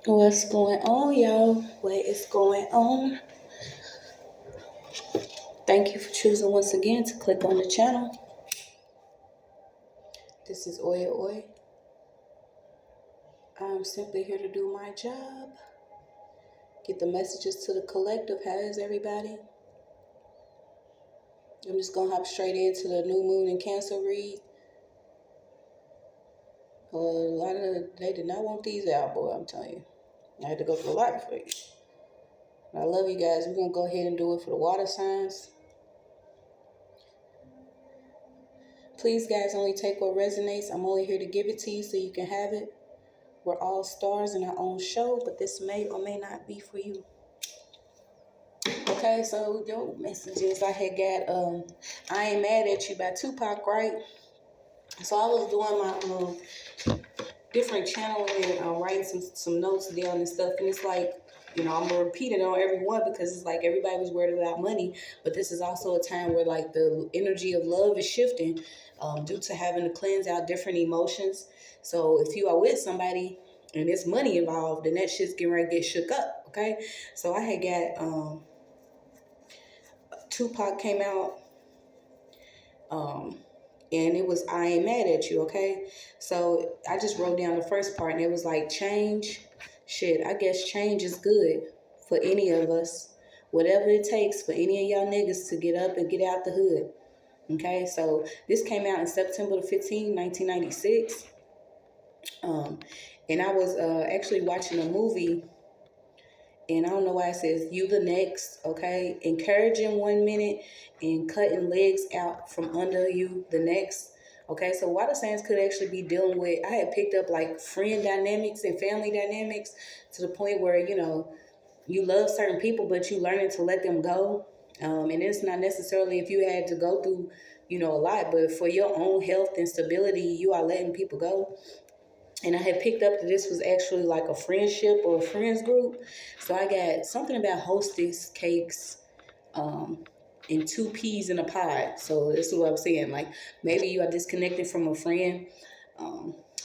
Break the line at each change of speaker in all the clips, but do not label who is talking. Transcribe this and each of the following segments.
What's going on, y'all? What is going on? Thank you for choosing once again to click on the channel. This is OYAOY. I'm simply here to do my job. Get the messages to the collective. How is everybody? I'm just going to hop straight into the new moon and Cancer read. A lot of they did not want these out, boy, I'm telling you. I had to go through a lot for you. I love you guys. We're going to go ahead and do it for the water signs. Please, guys, only take what resonates. I'm only here to give it to you so you can have it. We're all stars in our own show, but this may or may not be for you. Okay, so your messages, I had got I Ain't Mad At You by Tupac, right? So I was doing my different channeling and writing some notes down and stuff, and it's like, I'm gonna repeat it on everyone because it's like everybody was worried about money, but this is also a time where like the energy of love is shifting due to having to cleanse out different emotions. So if you are with somebody and there's money involved, then that shit's getting ready to get shook up. Okay, so I had got Tupac came out. And it was I Ain't Mad At You, okay? So I just wrote down the first part, and it was like, change. Shit, I guess change is good for any of us. Whatever it takes for any of y'all niggas to get up and get out the hood, okay? So this came out in September the 15th, 1996. And I was actually watching a movie, and I don't know why it says you the next, okay? Encouraging 1 minute and cutting legs out from under you the next. Okay, so water signs could actually be dealing with, I had picked up like friend dynamics and family dynamics to the point where, you love certain people, but you learning to let them go. And it's not necessarily if you had to go through, a lot, but for your own health and stability, you are letting people go. And I had picked up that this was actually like a friendship or a friends group. So I got something about hostess cakes and 2 peas in a pod. So this is what I'm saying. Like maybe you are disconnected from a friend,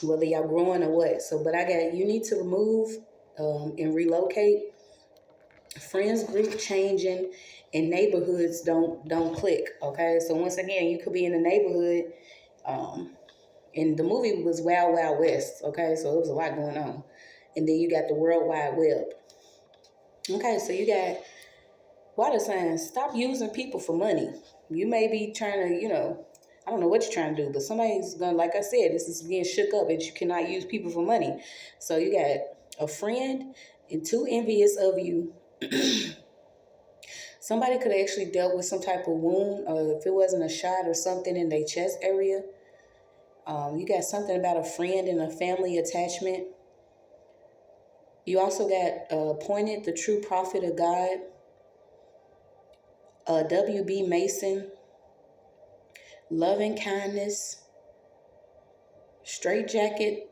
whether y'all growing or what. So, but you need to remove and relocate. Friends group changing and neighborhoods don't click. Okay. So once again, you could be in a neighborhood. And the movie was Wild Wild West, okay? So it was a lot going on. And then you got the World Wide Web. Okay, so you got water signs. Stop using people for money. You may be trying to, I don't know what you're trying to do, but somebody's going to, like I said, this is being shook up and you cannot use people for money. So you got a friend and 2 envious of you. Somebody could have actually dealt with some type of wound, or if it wasn't a shot or something in their chest area. You got something about a friend and a family attachment. You also got appointed the true prophet of God, W.B. Mason, loving kindness, straight jacket.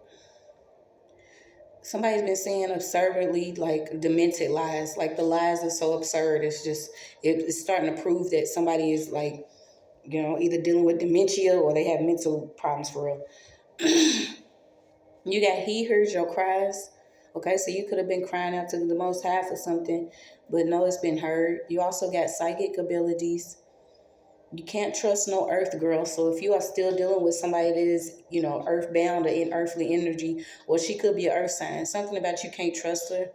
Somebody's been saying absurdly, like demented lies. Like the lies are so absurd. It's starting to prove that somebody is like, either dealing with dementia or they have mental problems for real. You got he hears your cries. Okay, so you could have been crying out to the Most High for something, but no, it's been heard. You also got psychic abilities. You can't trust no earth girl. So if you are still dealing with somebody that is, earthbound or in earthly energy, or she could be an earth sign, something about you can't trust her.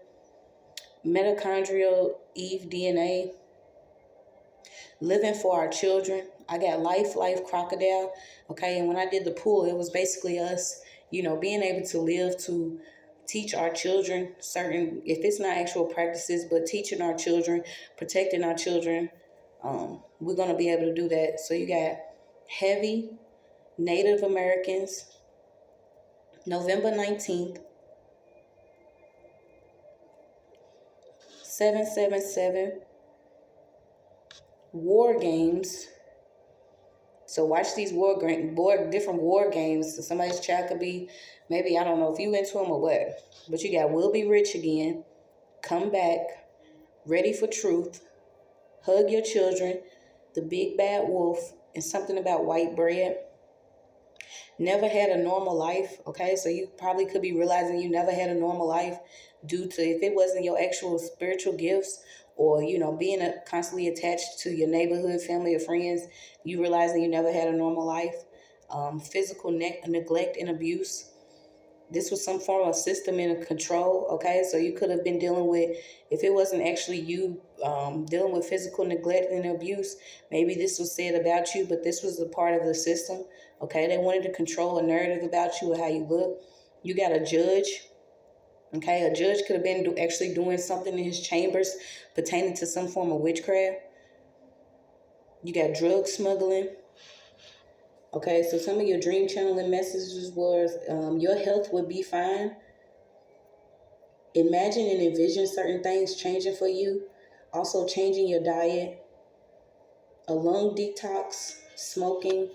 Mitochondrial Eve DNA. Living for our children. I got life, crocodile. Okay, and when I did the pool, it was basically us, being able to live to teach our children certain, if it's not actual practices, but teaching our children, protecting our children. We're going to be able to do that. So you got heavy Native Americans, November 19th, 777, war games. So watch these different war games. So somebody's child could be, maybe, I don't know if you into them or what, but you got Will Be Rich Again, Come Back, Ready for Truth, Hug Your Children, The Big Bad Wolf, and something about white bread. never had a normal life, okay? So you probably could be realizing you never had a normal life due to, if it wasn't your actual spiritual gifts, or, being constantly attached to your neighborhood, family, or friends, you realizing you never had a normal life. Physical neglect and abuse. This was some form of system and control, okay? So you could have been dealing with, if it wasn't actually you dealing with physical neglect and abuse, maybe this was said about you, but this was a part of the system, okay? They wanted to control a narrative about you or how you look. You got a judge, okay? A judge could have been actually doing something in his chambers pertaining to some form of witchcraft. You got drug smuggling. Okay, so some of your dream channeling messages was your health would be fine. Imagine and envision certain things changing for you. Also changing your diet. A lung detox, smoking.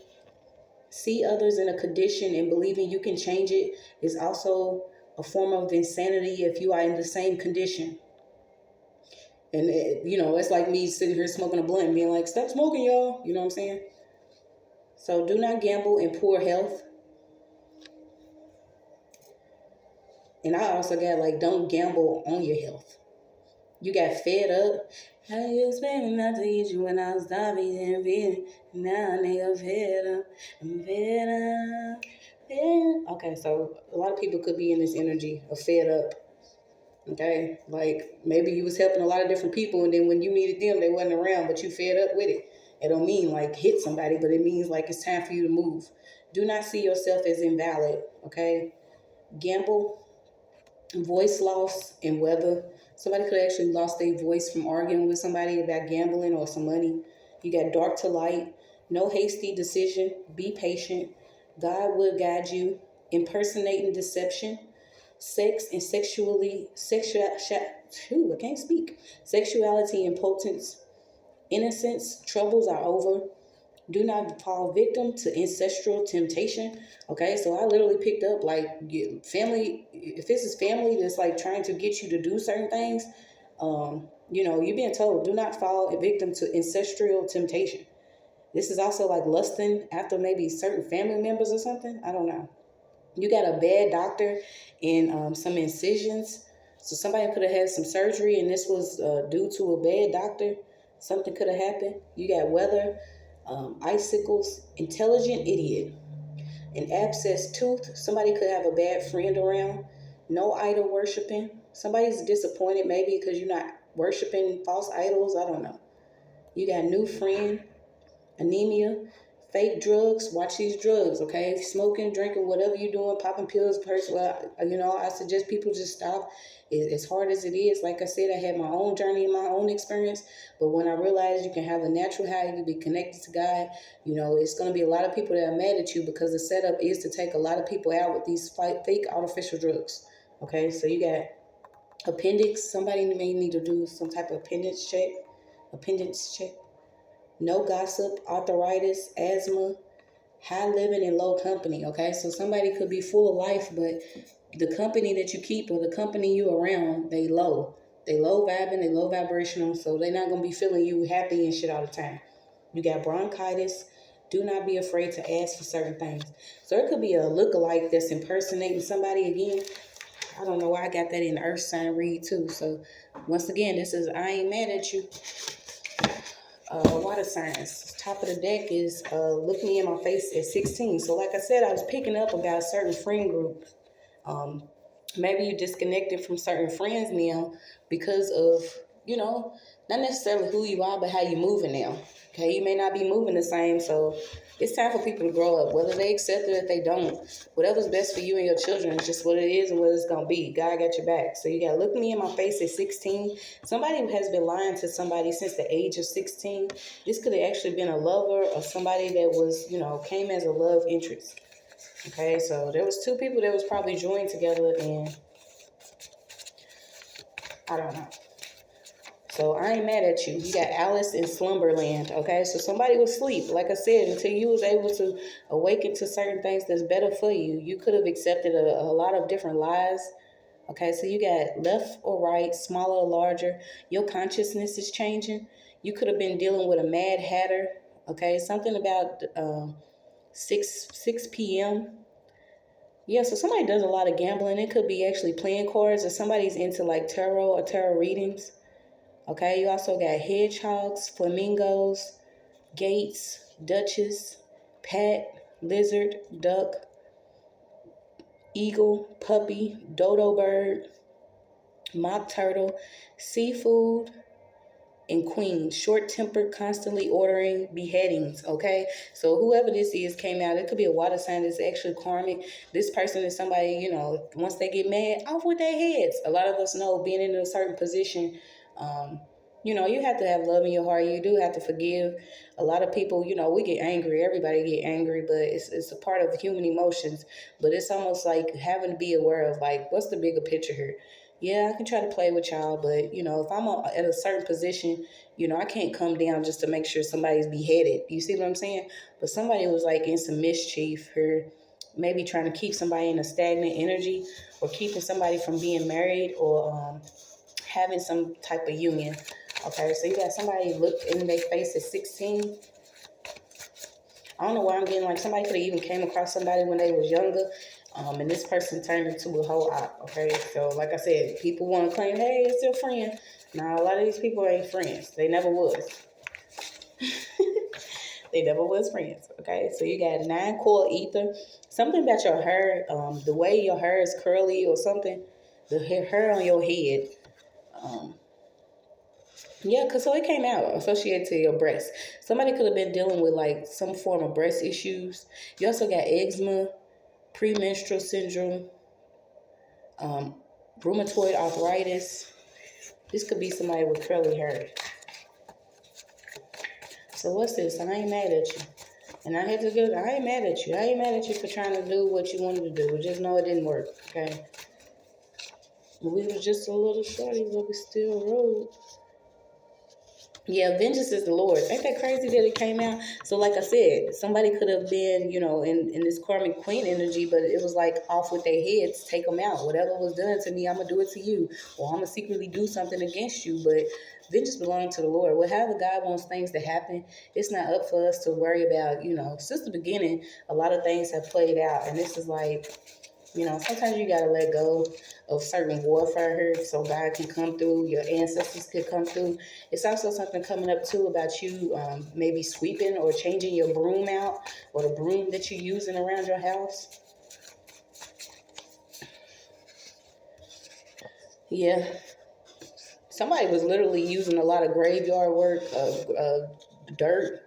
See others in a condition and believing you can change it is also a form of insanity if you are in the same condition. And, it's like me sitting here smoking a blunt and being like, stop smoking, y'all. You know what I'm saying? So do not gamble in poor health. And I also got don't gamble on your health. You got fed up. I used not to eat you when I was starving and feeding. Now nigga fed up. I'm fed up. Okay, so a lot of people could be in this energy of fed up. Okay, maybe you was helping a lot of different people, and then when you needed them, they wasn't around, but you fed up with it. It don't mean hit somebody, but it means it's time for you to move. Do not see yourself as invalid. Okay, gamble, voice loss, and weather. Somebody could have actually lost their voice from arguing with somebody about gambling or some money. You got dark to light, no hasty decision, be patient. God will guide you. Impersonating deception, sex and I can't speak. Sexuality, impotence, innocence, troubles are over. Do not fall victim to ancestral temptation. Okay, so I literally picked up family. If this is family that's trying to get you to do certain things, you're being told do not fall a victim to ancestral temptation. This is also lusting after maybe certain family members or something. I don't know. You got a bad doctor and some incisions. So somebody could have had some surgery and this was due to a bad doctor. Something could have happened. You got weather, icicles, intelligent idiot, an abscessed tooth. Somebody could have a bad friend around. No idol worshiping. Somebody's disappointed maybe because you're not worshiping false idols. I don't know. You got new friend, anemia, fake drugs. Watch these drugs, okay? If you're smoking, drinking, whatever you're doing, popping pills, I suggest people just stop. As hard as it is, like I said, I had my own journey and my own experience, but when I realized you can have a natural high, you can be connected to God, it's going to be a lot of people that are mad at you because the setup is to take a lot of people out with these fake artificial drugs, okay? So you got appendix. Somebody may need to do some type of appendix check. No gossip, arthritis, asthma, high living, and low company, okay? So somebody could be full of life, but the company that you keep or the company you around, they low. They low vibing, they low vibrational, so they're not going to be feeling you happy and shit all the time. You got bronchitis. Do not be afraid to ask for certain things. So it could be a lookalike that's impersonating somebody again. I don't know why I got that in the earth sign read too. So once again, this is I Ain't Mad At You. Water signs. Top of the deck is look me in my face at 16. So like I said, I was picking up about certain friend groups. Maybe you disconnected from certain friends now because of, not necessarily who you are, but how you're moving now. Okay, you may not be moving the same, so it's time for people to grow up, whether they accept it or if they don't. Whatever's best for you and your children is just what it is and what it's going to be. God got your back. So you got to look me in my face at 16. Somebody who has been lying to somebody since the age of 16. This could have actually been a lover or somebody that was, came as a love interest. Okay, so there was two people that was probably joined together and I don't know. So I ain't mad at you. You got Alice in Slumberland, okay? So somebody was asleep. Like I said, until you was able to awaken to certain things that's better for you, you could have accepted a lot of different lies. Okay, so you got left or right, smaller or larger. Your consciousness is changing. You could have been dealing with a Mad Hatter, okay? Something about 6 p.m. Yeah, so somebody does a lot of gambling. It could be actually playing cards, or somebody's into like tarot or tarot readings. Okay, you also got hedgehogs, flamingos, gates, duchess, pat, lizard, duck, eagle, puppy, dodo bird, mock turtle, seafood, and queen, short-tempered, constantly ordering, beheadings. Okay, so whoever this is came out. It could be a water sign that's actually karmic. This person is somebody, once they get mad, off with their heads. A lot of us know being in a certain position, you have to have love in your heart. You do have to forgive. A lot of people, we get angry. Everybody get angry, but it's a part of human emotions. But it's almost like having to be aware of, like, what's the bigger picture here? Yeah, I can try to play with y'all, but if I'm at a certain position, I can't come down just to make sure somebody's beheaded. You see what I'm saying? But somebody was like in some mischief or maybe trying to keep somebody in a stagnant energy, or keeping somebody from being married, or having some type of union. Okay, so you got somebody looked in their face at 16. I don't know why I'm getting like somebody could have even came across somebody when they was younger. And this person turned into a whole op. Okay, so like I said, people want to claim, hey, it's your friend. Now, a lot of these people ain't friends. They never was. They never was friends. Okay, so you got 9 coil ether. Something about your hair, the way your hair is curly or something, the hair on your head. Yeah, so it came out associated to your breast. Somebody could have been dealing with like some form of breast issues. You also got eczema, premenstrual syndrome, rheumatoid arthritis. This could be somebody with curly hair. So what's this? I ain't mad at you. And I had to go, I ain't mad at you. I ain't mad at you for trying to do what you wanted to do. Just know it didn't work, okay? We was just a little shorty, but we still rode. Yeah, vengeance is the Lord. Ain't that crazy that it came out? So like I said, somebody could have been, in this karmic queen energy, but it was like off with their heads, take them out. Whatever was done to me, I'm going to do it to you. Or I'm going to secretly do something against you. But vengeance belongs to the Lord. Whatever God wants things to happen, it's not up for us to worry about, Since the beginning, a lot of things have played out. And this is like, sometimes you got to let go of certain warfare here so God can come through, your ancestors could come through. It's also something coming up, too, about you maybe sweeping or changing your broom out, or the broom that you're using around your house. Yeah. Somebody was literally using a lot of graveyard work, dirt.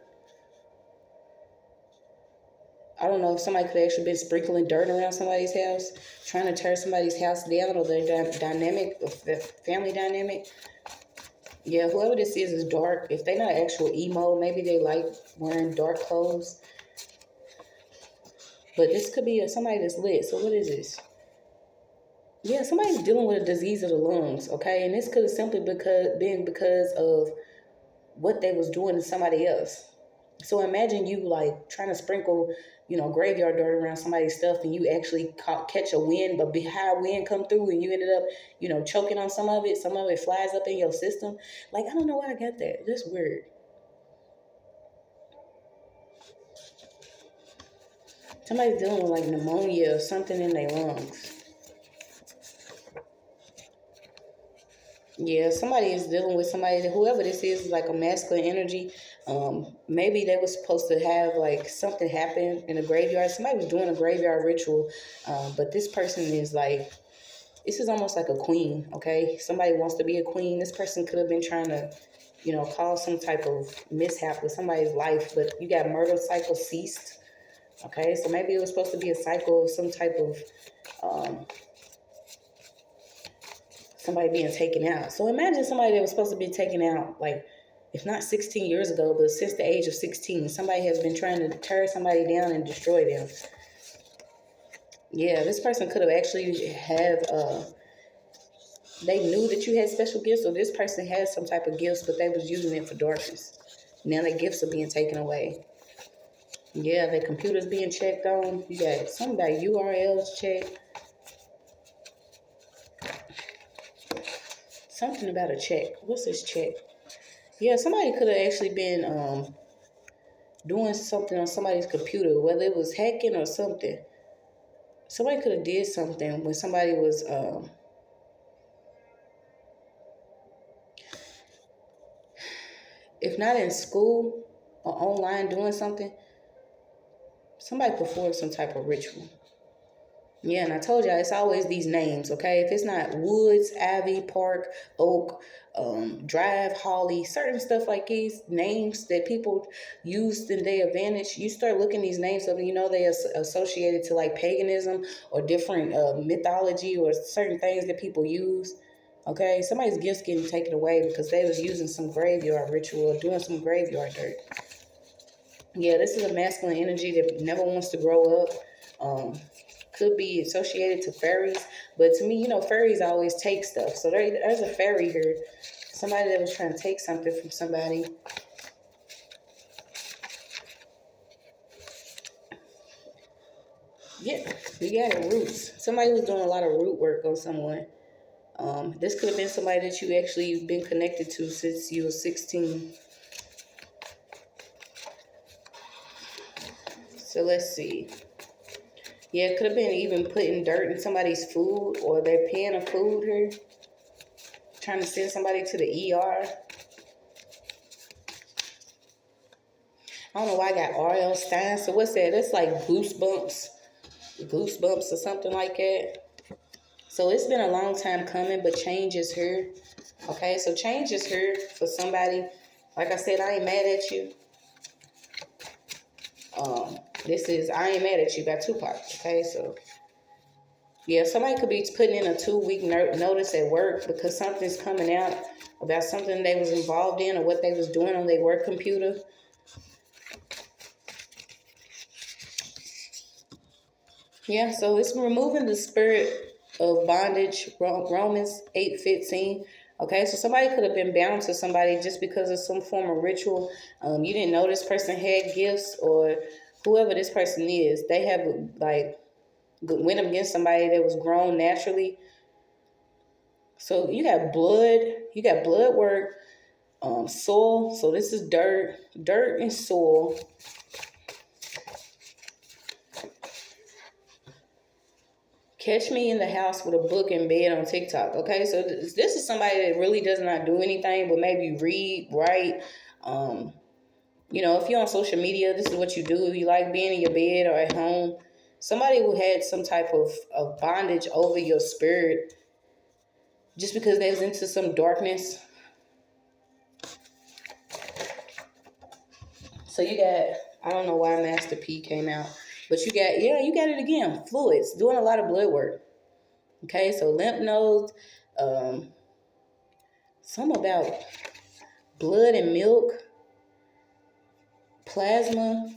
I don't know if somebody could actually been sprinkling dirt around somebody's house, trying to tear somebody's house down, or their dynamic, family dynamic. Yeah, whoever this is dark. If they're not actual emo, maybe they like wearing dark clothes. But this could be somebody that's lit. So what is this? Yeah, somebody's dealing with a disease of the lungs, okay? And this could have simply been because of what they was doing to somebody else. So imagine you like trying to sprinkle, graveyard dirt around somebody's stuff, and you actually catch a wind, but high wind come through, and you ended up, choking on some of it. Some of it flies up in your system. Like, I don't know why I got that. That's weird. Somebody's dealing with like pneumonia or something in their lungs. Yeah, somebody is dealing with somebody, whoever this is like a masculine energy. Maybe they were supposed to have like something happen in a graveyard. Somebody was doing a graveyard ritual, but this person is like, this is almost like a queen, okay? Somebody wants to be a queen. This person could have been trying to, cause some type of mishap with somebody's life, but you got murder cycle ceased, okay? So maybe it was supposed to be a cycle of some type of somebody being taken out. So imagine somebody that was supposed to be taken out, like, if not 16 years ago, but since the age of 16, somebody has been trying to tear somebody down and destroy them. Yeah, this person could have actually they knew that you had special gifts, or this person had some type of gifts, but they was using it for darkness. Now their gifts are being taken away. Yeah, their computer's being checked on. You got somebody URLs checked. Something about a check. What's this check? Yeah, somebody could have actually been doing something on somebody's computer, whether it was hacking or something. Somebody could have did something when somebody was, if not in school or online doing something, somebody performed some type of ritual. Yeah, and I told y'all it's always these names, okay? If it's not Woods, Ivy, Park, Oak, Drive, Holly, certain stuff like these names that people use in their advantage, you start looking these names up and you know they are associated to like paganism or different mythology or certain things that people use. Okay, somebody's gifts getting taken away because they was using some graveyard ritual or doing some graveyard dirt. Yeah, this is a masculine energy that never wants to grow up. Could be associated to fairies, but to me, you know, fairies always take stuff. So there's a fairy here, somebody that was trying to take something from somebody. Yeah, you got it, roots. Somebody was doing a lot of root work on someone. This could have been somebody that you actually been connected to since you were 16. So let's see. Yeah, it could have been even putting dirt in somebody's food or their pan of food here. Trying to send somebody to the ER. I don't know why I got R.L. Stein. So what's that? That's like goosebumps or something like that. So it's been a long time coming, but change is here. Okay, so change is here for somebody. Like I said, I ain't mad at you. This is I Ain't Mad At You by Tupac. Okay, so yeah, somebody could be putting in a 2-week notice at work because something's coming out about something they was involved in or what they was doing on their work computer. Yeah, so it's removing the spirit of bondage, Romans 8:15. Okay, so somebody could have been bound to somebody just because of some form of ritual. You didn't know this person had gifts, or whoever this person is, they have like went against somebody that was grown naturally. So you got blood work, soil. So this is dirt and soil. Catch me in the house with a book in bed on TikTok. Okay, so this is somebody that really does not do anything but maybe read, write. You know, if you're on social media, this is what you do. If you like being in your bed or at home, somebody who had some type of bondage over your spirit just because they was into some darkness. So you got, I don't know why Master P came out, but you got it again. Fluids, doing a lot of blood work. Okay, so lymph nodes, some about blood and milk, plasma,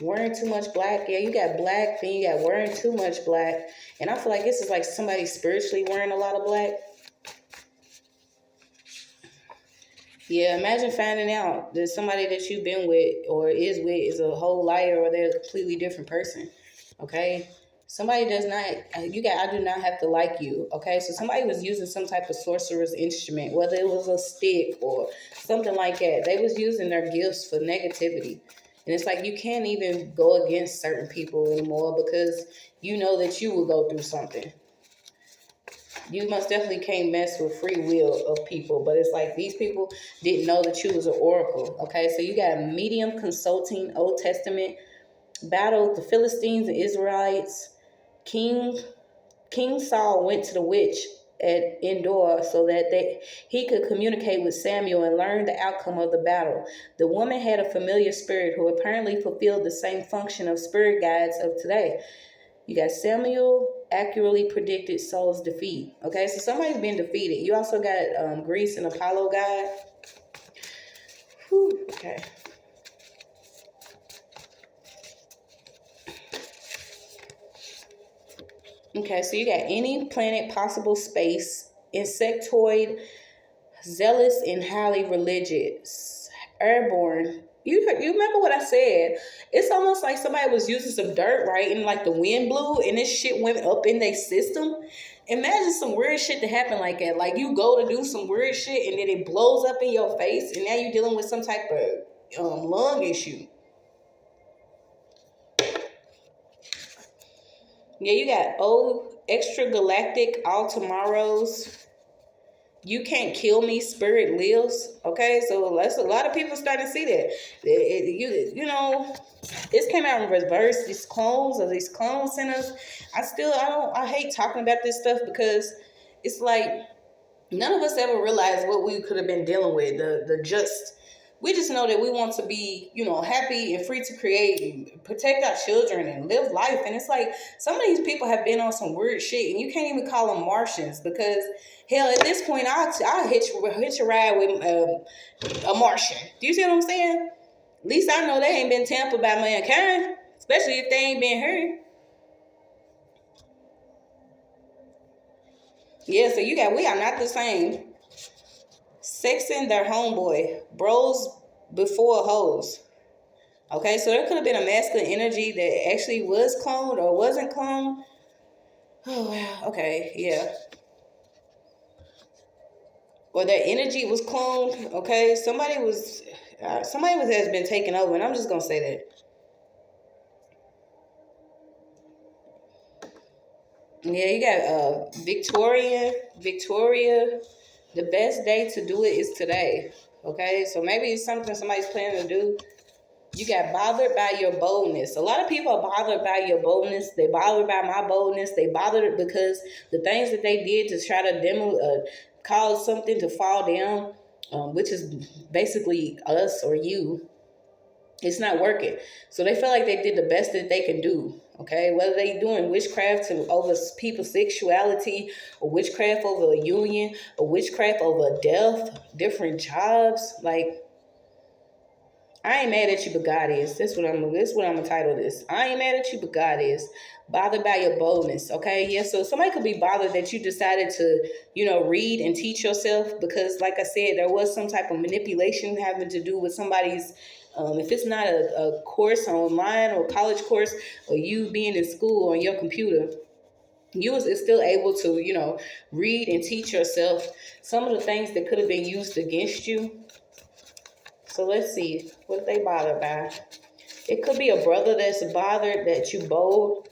wearing too much black. Yeah, you got black, then you got wearing too much black. And I feel like this is like somebody spiritually wearing a lot of black. Yeah, imagine finding out that somebody that you've been with or is with is a whole liar or they're a completely different person. Okay? Somebody does not, I do not have to like you. Okay? So somebody was using some type of sorcerer's instrument, whether it was a stick or something like that. They was using their gifts for negativity. And it's like you can't even go against certain people anymore because you know that you will go through something. You most definitely can't mess with free will of people, but it's like these people didn't know that you was an oracle. Okay, so you got a medium consulting Old Testament battle the Philistines and Israelites. King Saul went to the witch at Endor so that he could communicate with Samuel and learn the outcome of the battle. The woman had a familiar spirit who apparently fulfilled the same function of spirit guides of today. You got Samuel accurately predicted Saul's defeat. Okay, so somebody's been defeated. You also got Greece and Apollo God. Whew, okay. Okay, so you got any planet, possible space, insectoid, zealous, and highly religious, airborne. You remember what I said? It's almost like somebody was using some dirt, right? And like the wind blew and this shit went up in their system. Imagine some weird shit to happen like that. Like you go to do some weird shit and then it blows up in your face and now you're dealing with some type of lung issue. Yeah, you got extra galactic all tomorrows. You can't kill me, spirit lives. Okay, so that's a lot of people starting to see that. You know, this came out in reverse. These clones or these clone centers. I hate talking about this stuff because it's like none of us ever realized what we could have been dealing with. We just know that we want to be, happy and free to create and protect our children and live life. And it's like some of these people have been on some weird shit, and you can't even call them Martians because hell, at this point, I'll hitch a ride with a Martian. Do you see what I'm saying? At least I know they ain't been tampered by mankind, especially if they ain't been hurt. Yeah, so we are not the same. Sexing their homeboy, bros before hoes. Okay, so there could have been a masculine energy that actually was cloned or wasn't cloned. Oh wow. Okay, yeah. Or that energy was cloned. Okay, somebody has been taken over, and I'm just gonna say that. Yeah, you got Victoria. The best day to do it is today. Okay, so maybe it's something somebody's planning to do. You got bothered by your boldness. A lot of people are bothered by your boldness. They bothered by my boldness. They bothered because the things that they did to try to cause something to fall down, which is basically us or you, it's not working. So they feel like they did the best that they can do. Okay, whether they doing witchcraft over people's sexuality, or witchcraft over a union, or witchcraft over a death, different jobs. Like, I ain't mad at you, but God is. That's what I'm gonna title this. I ain't mad at you, but God is. Bothered by your boldness. Okay, yeah. So somebody could be bothered that you decided to, read and teach yourself because, like I said, there was some type of manipulation having to do with somebody's. If it's not a course online or college course, or you being in school on your computer, you was still able to, read and teach yourself some of the things that could have been used against you. So let's see what they bothered by. It could be a brother that's bothered that you bold.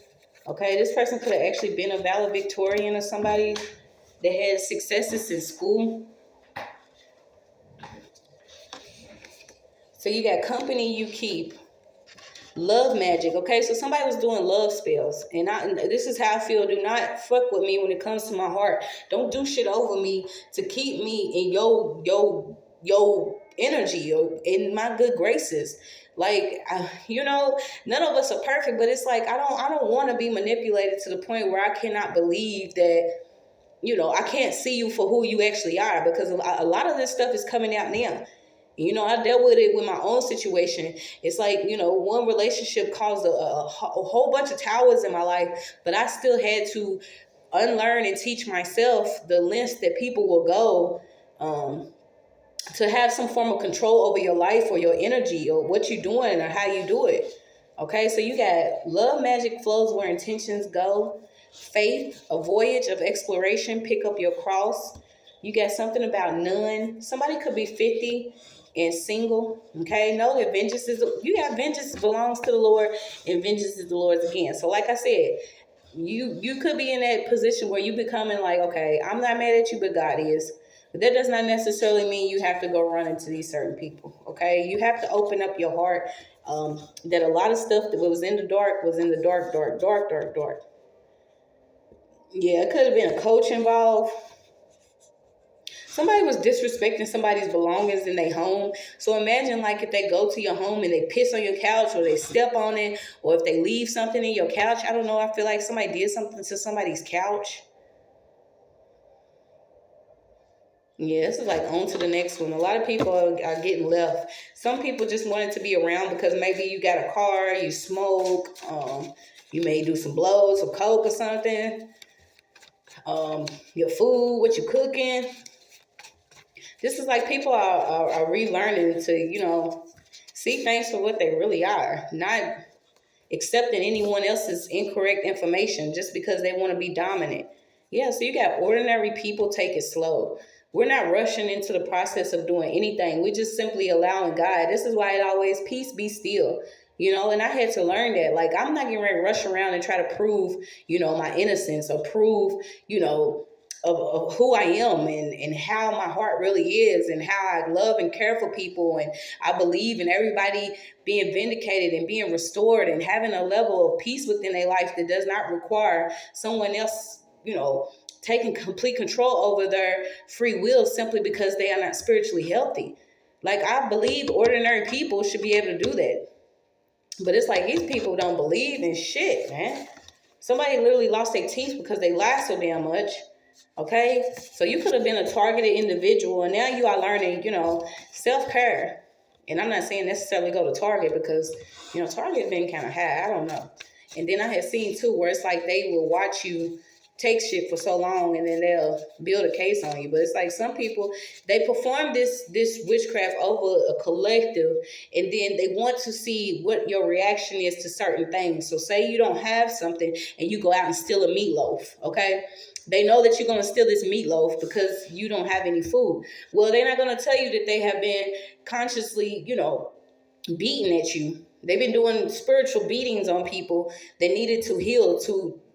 Okay, this person could have actually been a valedictorian or somebody that had successes in school. So you got company you keep. Love magic. Okay, so somebody was doing love spells, and this is how I feel. Do not fuck with me when it comes to my heart. Don't do shit over me to keep me in your energy or in my good graces. Like, none of us are perfect, but it's like I don't want to be manipulated to the point where I cannot believe that. I can't see you for who you actually are, because a lot of this stuff is coming out now. I dealt with it with my own situation. It's like, one relationship caused a whole bunch of towers in my life, but I still had to unlearn and teach myself the lengths that people will go to have some form of control over your life or your energy or what you're doing or how you do it. Okay, so you got love magic flows where intentions go. Faith, a voyage of exploration, pick up your cross. You got something about none. Somebody could be 50 and single. Okay, know that vengeance belongs to the Lord, and vengeance is the Lord's again. So like I said, you could be in that position where you becoming like, okay, I'm not mad at you, but God is. But that does not necessarily mean you have to go run into these certain people. Okay, you have to open up your heart. That a lot of stuff that was in the dark was in the dark, dark, dark, dark, dark. Yeah, it could have been a coach involved. Somebody was disrespecting somebody's belongings in their home. So imagine like if they go to your home and they piss on your couch or they step on it, or if they leave something in your couch. I don't know. I feel like somebody did something to somebody's couch. Yeah, this is like on to the next one. A lot of people are getting left. Some people just wanted to be around because maybe you got a car, you smoke, you may do some blows or coke or something. Your food, what you cooking. This is like people are relearning to, see things for what they really are, not accepting anyone else's incorrect information just because they want to be dominant. Yeah, so you got ordinary people, take it slow. We're not rushing into the process of doing anything. We're just simply allowing God. This is why it always, peace be still. You know, and I had to learn that. Like, I'm not getting ready to rush around and try to prove, you know, my innocence, or prove, you know, of who I am, and how my heart really is, and how I love and care for people, and I believe in everybody being vindicated and being restored and having a level of peace within their life that does not require someone else, you know, taking complete control over their free will simply because they are not spiritually healthy. Like, I believe ordinary people should be able to do that. But it's like, these people don't believe in shit, man. Somebody literally lost their teeth because they lied so damn much. Okay? So you could have been a targeted individual, and now you are learning, you know, self-care. And I'm not saying necessarily go to Target, because, you know, Target been kind of high. I don't know. And then I had seen too where it's like they will watch you take shit for so long, and then they'll build a case on you. But it's like, some people, they perform this witchcraft over a collective, and then they want to see what your reaction is to certain things. So say you don't have something and you go out and steal a meatloaf, okay? They know that you're going to steal this meatloaf because you don't have any food. Well, they're not going to tell you that they have been consciously, you know, beating at you. They've been doing spiritual beatings on people that needed to heal,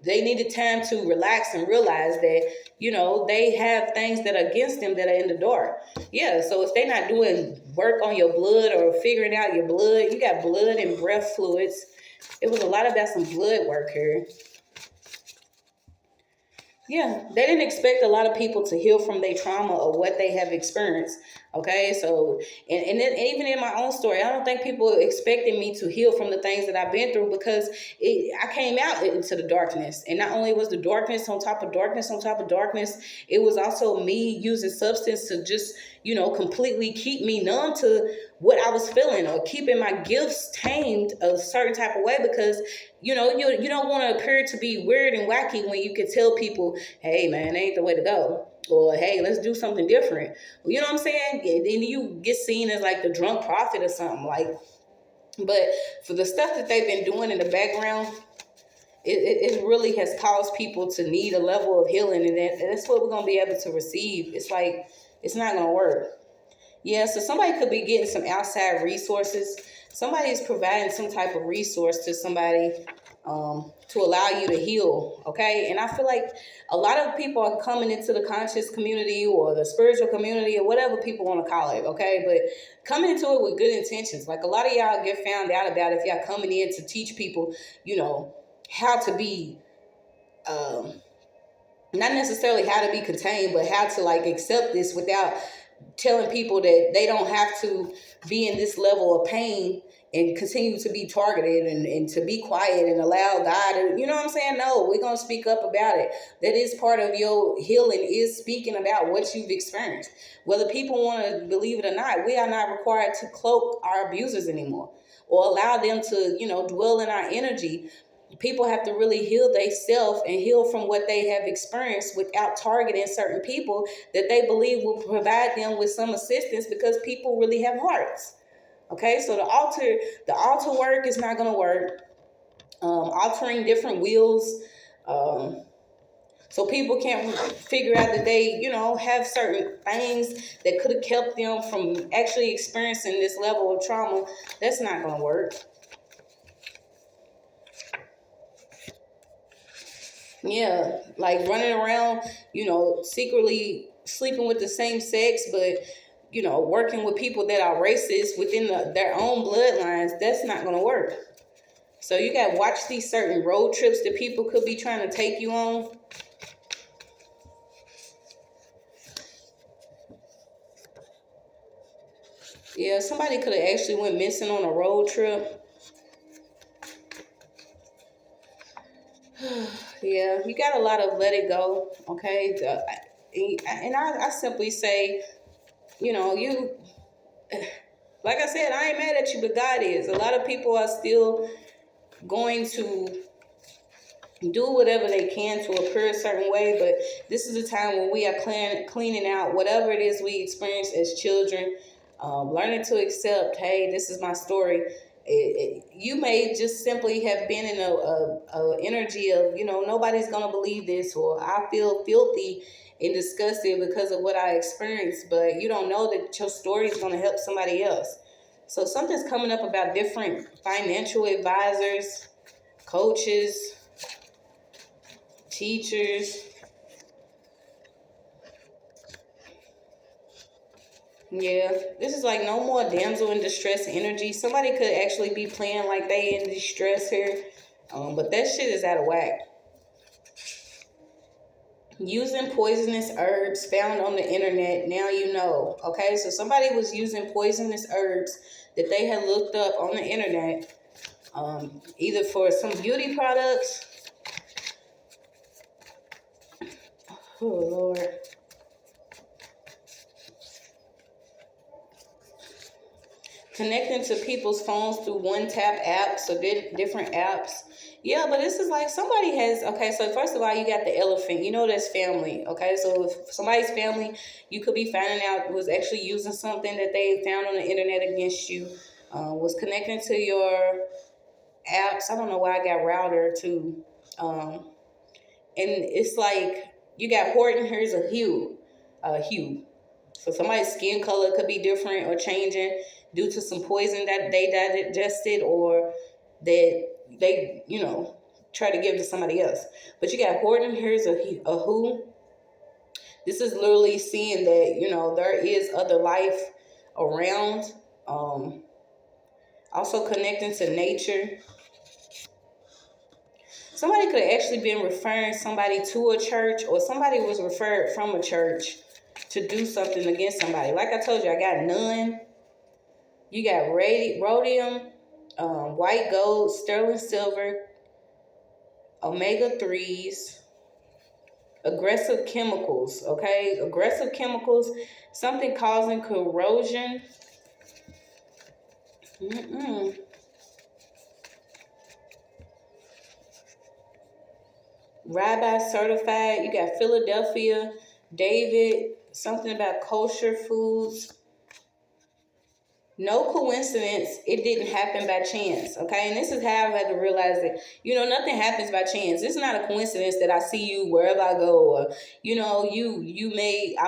they needed time to relax and realize that, you know, they have things that are against them that are in the dark. Yeah, so if they're not doing work on your blood or figuring out your blood, you got blood and breath fluids. It was a lot about some blood work here. Yeah, they didn't expect a lot of people to heal from their trauma or what they have experienced. Okay, so and then even in my own story, I don't think people expected me to heal from the things that I've been through, because I came out into the darkness, and not only was the darkness on top of darkness on top of darkness, it was also me using substance to just, you know, completely keep me numb to what I was feeling, or keeping my gifts tamed a certain type of way, because, you know, you don't want to appear to be weird and wacky when you can tell people, hey man, that ain't the way to go. Or, hey, let's do something different. You know what I'm saying? And then you get seen as like the drunk prophet or something. Like, but for the stuff that they've been doing in the background, it really has caused people to need a level of healing. And that's what we're going to be able to receive. It's like, it's not going to work. Yeah, so somebody could be getting some outside resources. Somebody is providing some type of resource to somebody to allow you to heal, okay? And I feel like a lot of people are coming into the conscious community or the spiritual community or whatever people want to call it, okay? But coming into it with good intentions. Like, a lot of y'all get found out about if y'all coming in to teach people, you know, how to be, not necessarily how to be contained, but how to, like, accept this without telling people that they don't have to be in this level of pain and continue to be targeted and to be quiet and allow God to, you know what I'm saying? No, we're going to speak up about it. That is part of your healing, is speaking about what you've experienced. Whether people want to believe it or not, we are not required to cloak our abusers anymore or allow them to, you know, dwell in our energy. People have to really heal themselves and heal from what they have experienced without targeting certain people that they believe will provide them with some assistance, because people really have hearts. Okay, so the altar work is not going to work. Altering different wills, so people can't figure out that they, you know, have certain things that could have kept them from actually experiencing this level of trauma. That's not going to work. Yeah, like running around, you know, secretly sleeping with the same sex, but, you know, working with people that are racist within their own bloodlines, that's not going to work. So you got to watch these certain road trips that people could be trying to take you on. Yeah, somebody could have actually went missing on a road trip. Yeah, you got a lot of let it go, okay? And I simply say, you know, you, like I said, I ain't mad at you, but God is. A lot of people are still going to do whatever they can to appear a certain way, but this is a time when we are cleaning out whatever it is we experienced as children, learning to accept, hey, this is my story. You may just simply have been in a energy of, you know, nobody's gonna believe this, or I feel filthy and disgusted because of what I experienced, but you don't know that your story is gonna help somebody else. So something's coming up about different financial advisors, coaches, teachers. Yeah, this is like no more damsel in distress energy. Somebody could actually be playing like they in distress here. But that shit is out of whack. Using poisonous herbs found on the internet. Now you know. Okay, so somebody was using poisonous herbs that they had looked up on the internet. Either for some beauty products. Oh, Lord. Connecting to people's phones through one-tap apps, so different apps. Yeah, but this is like somebody has, okay, so first of all, you got the elephant. You know that's family, okay? So if somebody's family, you could be finding out was actually using something that they found on the internet against you, was connecting to your apps. I don't know why I got router too. And it's like you got Horton, here's a hue. So somebody's skin color could be different or changing due to some poison that they digested or that they, try to give to somebody else. But you got Horton, here's a who. This is literally seeing that, there is other life around. Also connecting to nature. Somebody could have actually been referring somebody to a church, or somebody was referred from a church to do something against somebody. Like I told you, I got none. You got rhodium, white gold, sterling silver, omega-3s, aggressive chemicals, okay? Aggressive chemicals, something causing corrosion. Rabbi certified. You got Philadelphia, David, something about kosher foods. No coincidence, it didn't happen by chance, okay? And this is how I had to realize that, nothing happens by chance. It's not a coincidence that I see you wherever I go, or, I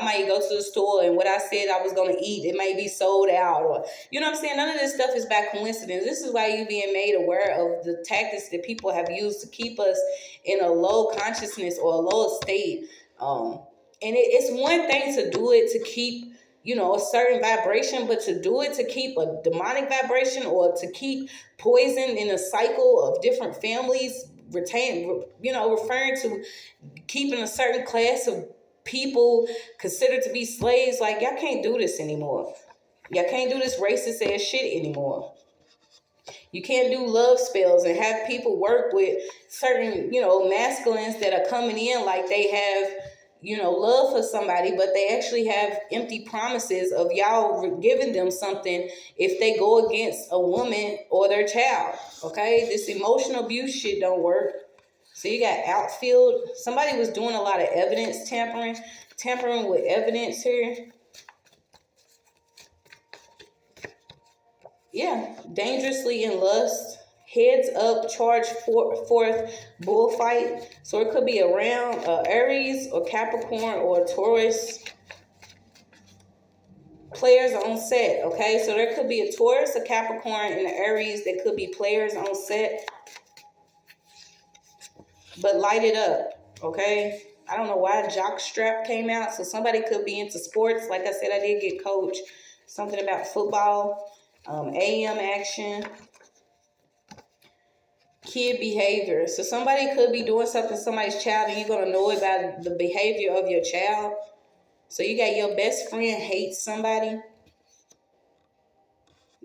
might go to the store and what I said I was going to eat, it may be sold out, or, you know what I'm saying? None of this stuff is by coincidence. This is why you're being made aware of the tactics that people have used to keep us in a low consciousness or a low state. And it's one thing to do it to keep a certain vibration, but to do it to keep a demonic vibration or to keep poison in a cycle of different families, referring to keeping a certain class of people considered to be slaves, like y'all can't do this anymore. Y'all can't do this racist ass shit anymore. You can't do love spells and have people work with certain, masculines that are coming in like they have love for somebody, but they actually have empty promises of y'all giving them something if they go against a woman or their child, okay? This emotional abuse shit don't work. So you got outfield. Somebody was doing a lot of evidence tampering with evidence here. Yeah, dangerously in lust. Heads up, charge forth, bullfight. So it could be around Aries or Capricorn or Taurus. Players on set, okay? So there could be a Taurus, a Capricorn, and an Aries that could be players on set. But light it up, okay? I don't know why jockstrap came out. So somebody could be into sports. Like I said, I did get coached. Something about football, AM action. Kid behavior. So somebody could be doing something to somebody's child and you're going to know about the behavior of your child. So you got your best friend hates somebody.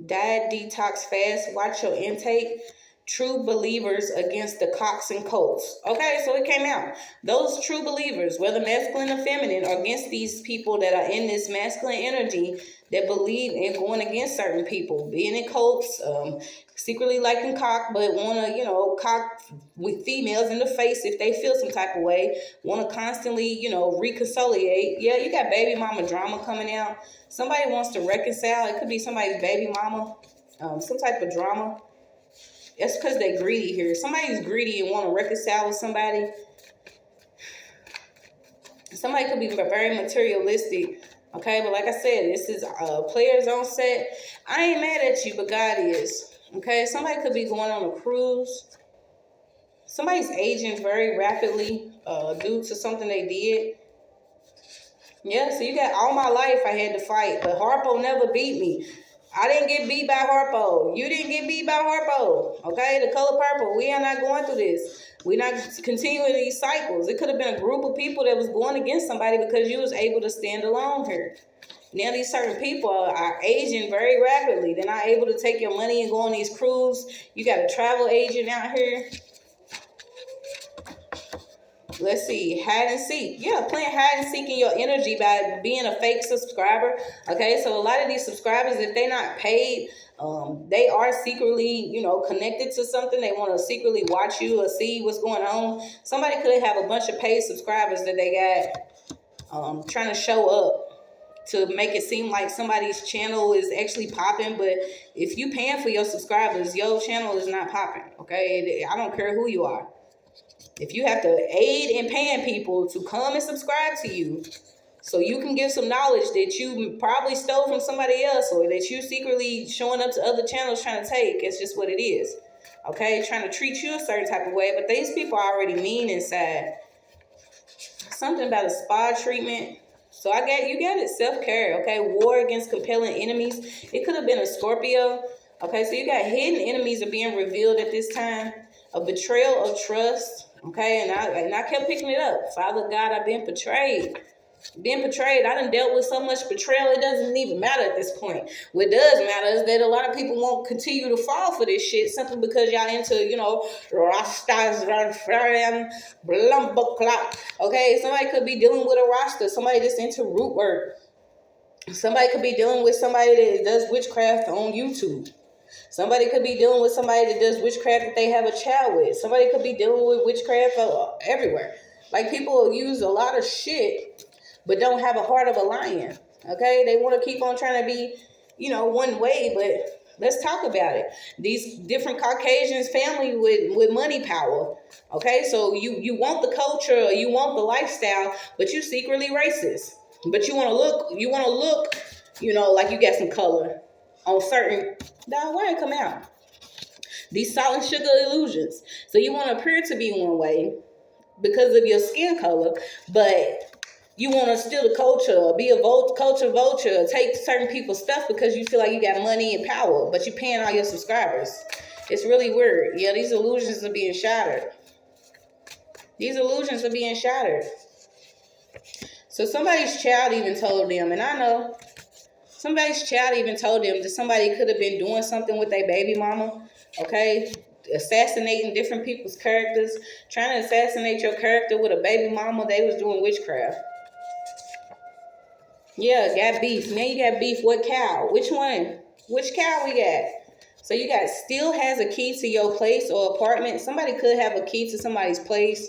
Diet, detox, fast, watch your intake. True believers against the cocks and cults. Okay, so it came out. Those true believers, whether masculine or feminine, are against these people that are in this masculine energy that believe in going against certain people, being in cults, secretly liking cock, but want to, cock with females in the face if they feel some type of way, want to constantly, reconciliate. Yeah, you got baby mama drama coming out. Somebody wants to reconcile. It could be somebody's baby mama, some type of drama. That's because they're greedy here. Somebody's greedy and want to reconcile with somebody. Somebody could be very materialistic. Okay, but like I said, this is players on set. I ain't mad at you, but God is. Okay, somebody could be going on a cruise. Somebody's aging very rapidly due to something they did. Yeah, so you got all my life I had to fight, but Harpo never beat me. I didn't get beat by Harpo. You didn't get beat by Harpo. Okay, the color purple. We are not going through this. We're not continuing these cycles. It could have been a group of people that was going against somebody because you was able to stand alone here. Now these certain people are aging very rapidly. They're not able to take your money and go on these cruises. You got a travel agent out here. Let's see, hide and seek. Yeah, playing hide and seek in your energy by being a fake subscriber. Okay, so a lot of these subscribers, if they're not paid, they are secretly, connected to something. They want to secretly watch you or see what's going on. Somebody could have a bunch of paid subscribers that they got trying to show up to make it seem like somebody's channel is actually popping. But if you paying for your subscribers, your channel is not popping. Okay, I don't care who you are. If you have to aid in paying people to come and subscribe to you so you can give some knowledge that you probably stole from somebody else or that you secretly showing up to other channels trying to take, it's just what it is. Okay, trying to treat you a certain type of way, but these people are already mean inside. Something about a spa treatment. So you got it, self-care, okay? War against compelling enemies. It could have been a Scorpio. Okay, so you got hidden enemies are being revealed at this time. A betrayal of trust. Okay, and I kept picking it up. Father God, I've been betrayed. I done dealt with so much betrayal, it doesn't even matter at this point. What does matter is that a lot of people won't continue to fall for this shit simply because y'all into, Rastas, Blumbuckla. Okay, somebody could be dealing with a Rasta, somebody that's into root work. Somebody could be dealing with somebody that does witchcraft on YouTube. Somebody could be dealing with somebody that does witchcraft that they have a child with. Somebody could be dealing with witchcraft everywhere. Like, people use a lot of shit, but don't have a heart of a lion. Okay? They want to keep on trying to be, one way, but let's talk about it. These different Caucasians family with money power. Okay? So you want the culture, you want the lifestyle, but you secretly racist. But you want to look, like you got some color on certain. Dog, why it come out? These salt and sugar illusions. So you want to appear to be one way because of your skin color, but you want to steal the culture, be a culture vulture, take certain people's stuff because you feel like you got money and power, but you're paying all your subscribers. It's really weird. Yeah, these illusions are being shattered. So somebody's child even told them, and I know somebody's child even told them that somebody could have been doing something with their baby mama, okay? Assassinating different people's characters, trying to assassinate your character with a baby mama. They was doing witchcraft. Yeah, got beef. Now you got beef. What cow? Which one? Which cow we got? So you got still has a key to your place or apartment. Somebody could have a key to somebody's place.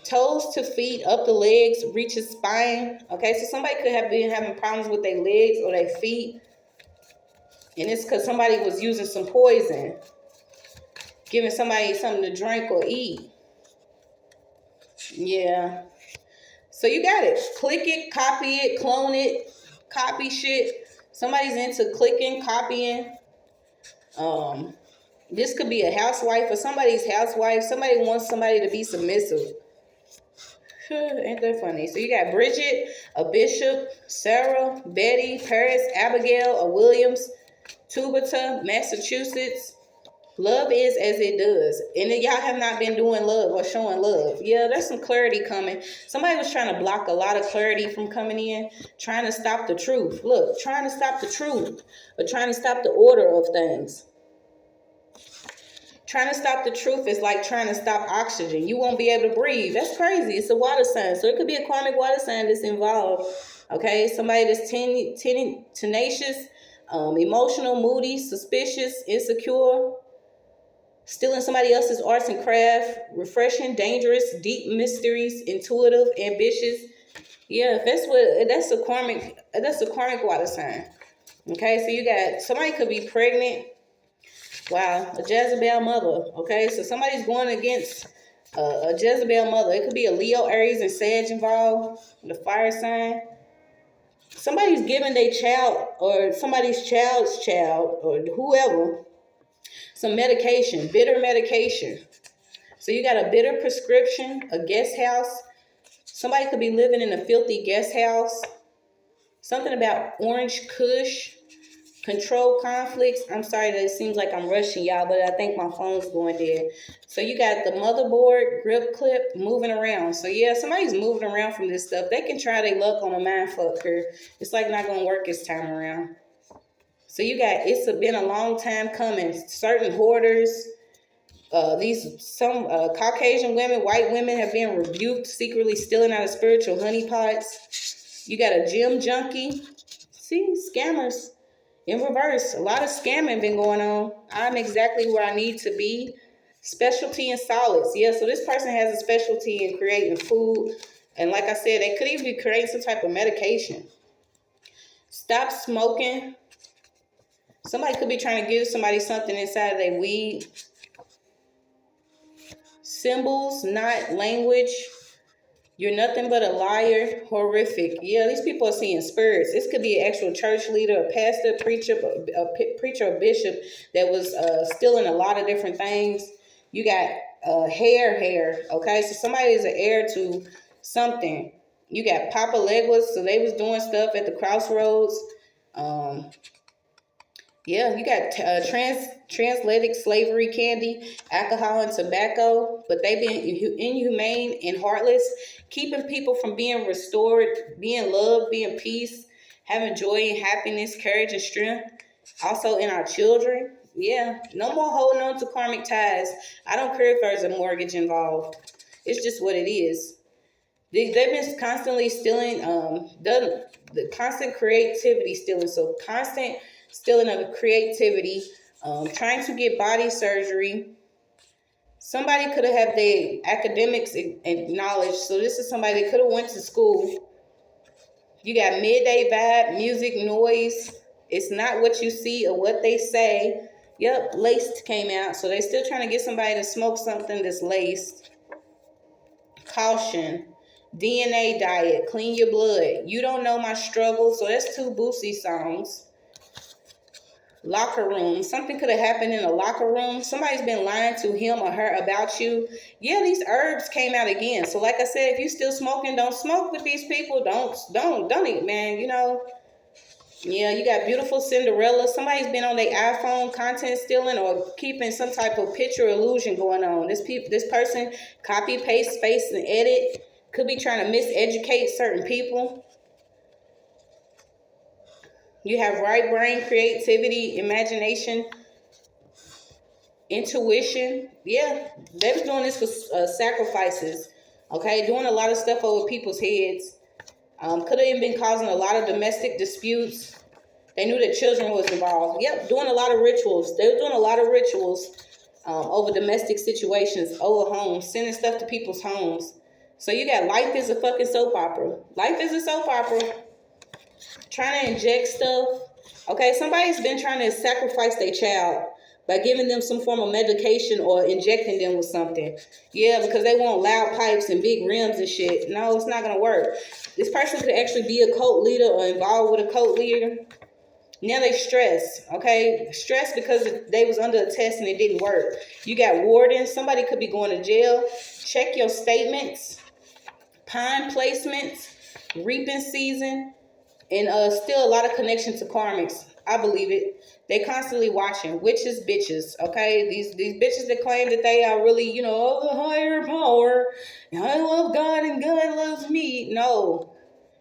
Toes to feet, up the legs, reaches spine. Okay, so somebody could have been having problems with their legs or their feet. And it's because somebody was using some poison. Giving somebody something to drink or eat. Yeah. So you got it. Click it, copy it, clone it, copy shit. Somebody's into clicking, copying. This could be a housewife or somebody's housewife. Somebody wants somebody to be submissive. Ain't that funny? So you got Bridget, a Bishop, Sarah, Betty, Paris, Abigail, a Williams, Tubata, Massachusetts. Love is as it does. And y'all have not been doing love or showing love. Yeah, there's some clarity coming. Somebody was trying to block a lot of clarity from coming in, trying to stop the truth. Look, trying to stop the truth, or trying to stop the order of things. Trying to stop the truth is like trying to stop oxygen. You won't be able to breathe. That's crazy. It's a water sign. So it could be a karmic water sign that's involved. Okay, somebody that's tenacious, emotional, moody, suspicious, insecure, stealing somebody else's arts and craft, refreshing, dangerous, deep mysteries, intuitive, ambitious. Yeah, that's a karmic water sign. Okay, so you got somebody could be pregnant. Wow, a Jezebel mother. Okay, so somebody's going against a Jezebel mother. It could be a Leo, Aries, and Sag involved, the fire sign. Somebody's giving their child or somebody's child's child or whoever some medication, bitter medication. So you got a bitter prescription, a guest house. Somebody could be living in a filthy guest house. Something about orange kush, control conflicts. I'm sorry that it seems like I'm rushing y'all, but I think my phone's going dead. So you got the motherboard, grip clip, moving around. So yeah, somebody's moving around from this stuff. They can try their luck on a mind fucker. It's like not gonna work this time around. So you got, it's been a long time coming. Certain hoarders, some Caucasian women, white women have been rebuked, secretly stealing out of spiritual honeypots. You got a gym junkie. See, scammers in reverse. A lot of scamming been going on. I'm exactly where I need to be. Specialty in solids. Yeah, so this person has a specialty in creating food. And like I said, they could even be creating some type of medication. Stop smoking. Somebody could be trying to give somebody something inside of their weed. Symbols, not language. You're nothing but a liar. Horrific. Yeah, these people are seeing spirits. This could be an actual church leader, a pastor, preacher, or bishop that was stealing a lot of different things. You got hair. Okay, so somebody is an heir to something. You got Papa Legwas, so they was doing stuff at the crossroads. Yeah, you got transatlantic slavery candy, alcohol, and tobacco, but they've been inhumane and heartless, keeping people from being restored, being loved, being peace, having joy and happiness, courage and strength. Also in our children. Yeah, no more holding on to karmic ties. I don't care if there's a mortgage involved. It's just what it is. They've been constantly stealing, the constant creativity stealing. So constant stealing of creativity, trying to get body surgery. Somebody could have had their academics acknowledged. So this is somebody that could have went to school. You got midday vibe, music, noise. It's not what you see or what they say. Yep, laced came out. So they're still trying to get somebody to smoke something that's laced. Caution. DNA diet, clean your blood. You don't know my struggle. So that's 2 Boosie songs. Locker room. Something could have happened in a locker room. Somebody's been lying to him or her about you. Yeah, these herbs came out again. So like I said, if you still smoking, don't smoke with these people. Don't eat, man. You know. Yeah, you got beautiful Cinderella. Somebody's been on their iPhone content stealing or keeping some type of picture illusion going on. This person copy, paste, space, and edit. Could be trying to miseducate certain people. You have right brain, creativity, imagination, intuition. Yeah, they was doing this for sacrifices. Okay, doing a lot of stuff over people's heads. Could have even been causing a lot of domestic disputes. They knew that children was involved. Yep, doing a lot of rituals. They were doing a lot of rituals over domestic situations, over homes, sending stuff to people's homes. So you got life is a fucking soap opera. Life is a soap opera. Trying to inject stuff. Okay, somebody's been trying to sacrifice their child by giving them some form of medication or injecting them with something. Yeah, because they want loud pipes and big rims and shit. No, it's not going to work. This person could actually be a cult leader or involved with a cult leader. Now they stress, okay? Stress because they was under a test and it didn't work. You got wardens. Somebody could be going to jail. Check your statements. Pine placements. Reaping season. And still a lot of connection to karmics. I believe it. They constantly watching. Witches, bitches, okay? These bitches that claim that they are really, you know, the higher power. I love God and God loves me. No.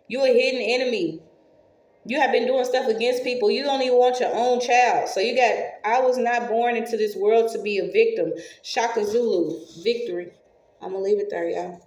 You're a hidden enemy. You have been doing stuff against people. You don't even want your own child. So you got, I was not born into this world to be a victim. Shaka Zulu, victory. I'm going to leave it there, y'all.